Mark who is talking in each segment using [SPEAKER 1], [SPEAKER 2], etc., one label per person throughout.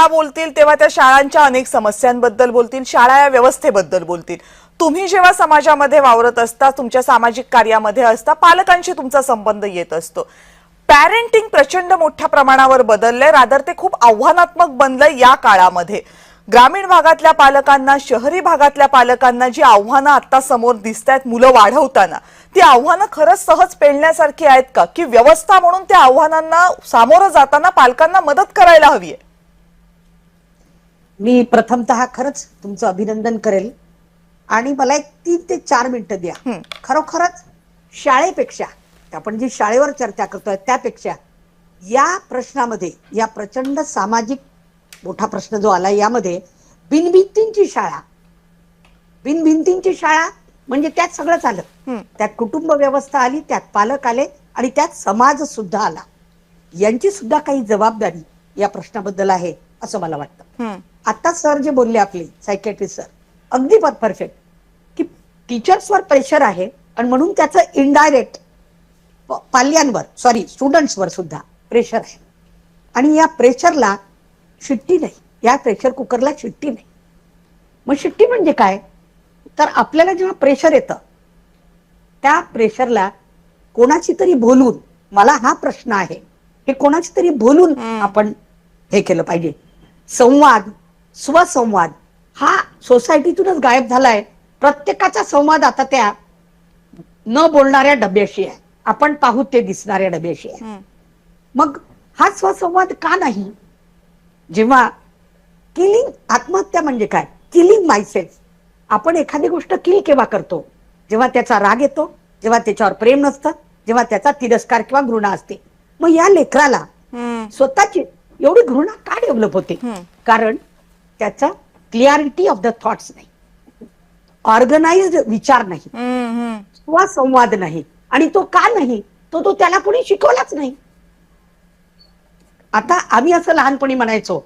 [SPEAKER 1] शाळा बोलतील तेव्हा त्या शाळांच्या अनेक समस्यांबद्दल बोलतील, शाळा या व्यवस्थेबद्दल बोलतील. तुम्ही जेव्हा समाजामध्ये वावरत असता, तुमच्या सामाजिक कार्यामध्ये असता, पालकांशी तुमचा संबंध येत असतो. पॅरेंटिंग प्रचंड मोठ्या प्रमाणावर बदललंय, रादर ते खूप आव्हानात्मक बनलंय या काळामध्ये. ग्रामीण भागातल्या पालकांना, शहरी भागातल्या पालकांना जी आव्हानं आता समोर दिसतायत मुलं वाढवताना, ती आव्हानं खरंच सहज पेलण्यासारखी आहेत का, की व्यवस्था म्हणून त्या आव्हानांना सामोरं जाताना पालकांना मदत करायला हवी आहे?
[SPEAKER 2] मी प्रथमतः खरंच तुमचं अभिनंदन करेल आणि मला एक 3 ते 4 मिनिटं द्या. खरोखरच शाळेपेक्षा, आपण जी शाळेवर चर्चा करतोय त्यापेक्षा या प्रश्नामध्ये, या प्रचंड सामाजिक मोठा प्रश्न जो आला, यामध्ये बिनभिंतींची शाळा, बिनभिंतींची शाळा म्हणजे त्यात सगळंच आलं. त्यात कुटुंब व्यवस्था आली, त्यात पालक आले आणि त्यात समाज सुद्धा आला. यांची सुद्धा काही जबाबदारी या प्रश्नाबद्दल आहे असं मला वाटतं. आता सर जे बोलले, आपले सायकॅट्रिस्ट सर, अगदी परफेक्ट, की टीचर्सवर प्रेशर आहे आणि म्हणून त्याचं इनडायरेक्ट स्टुडंट्सवर सुद्धा प्रेशर आहे. आणि या प्रेशरला शिट्टी नाही, या प्रेशर कुकरला शिट्टी नाही. मग शिट्टी म्हणजे काय, तर आपल्याला जेव्हा प्रेशर येतं, त्या प्रेशरला कोणाची तरी बोलून, मला हा प्रश्न आहे, हे कोणाची तरी बोलून आपण हे केलं पाहिजे. संवाद, स्वसंवाद हा सोसायटीतूनच गायब झालाय. प्रत्येकाचा संवाद आता त्या न बोलणाऱ्या डब्याशी आहे, आपण पाहू ते दिसणाऱ्या डब्याशी आहे. मग हा स्वसंवाद का नाही? जेव्हा किलिंग, आत्महत्या म्हणजे काय, किलिंग मायसेल्फ. आपण एखादी गोष्ट किल केव्हा करतो, जेव्हा त्याचा राग येतो, जेव्हा त्याच्यावर प्रेम नसतं, जेव्हा त्याचा तिरस्कार किंवा घृणा असते. मग या लेकराला स्वतःची एवढी घृणा का डेव्हलप होते? कारण त्याचा क्लिअरिटी ऑफ द थॉट्स नाही, ऑर्गनाइज्ड विचार नाही, स्वसंवाद नाही. आणि तो का नाही, तो त्याला कोणी शिकवलाच नाही. आता आम्ही असं लहानपणी म्हणायचो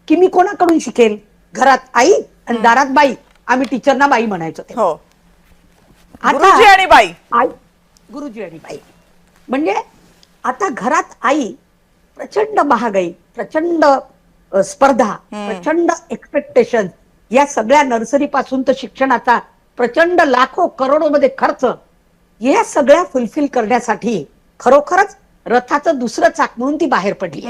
[SPEAKER 2] की मी कोणाकडून शिकेल, घरात आई आणि दारात बाई, आम्ही टीचरना बाई म्हणायचो.
[SPEAKER 1] हो, गुरुजी आणि बाई,
[SPEAKER 2] गुरुजी आणि बाई. म्हणजे आता घरात आई, प्रचंड महागाई, प्रचंड स्पर्धा, प्रचंड एक्सपेक्टेशन, या सगळ्या नर्सरी पासून तर शिक्षणाचा प्रचंड लाखो करोडो मध्ये खर्च, या सगळ्या फुलफिल करण्यासाठी खरोखरच रथाचं दुसरं चाक म्हणून ती बाहेर पडली.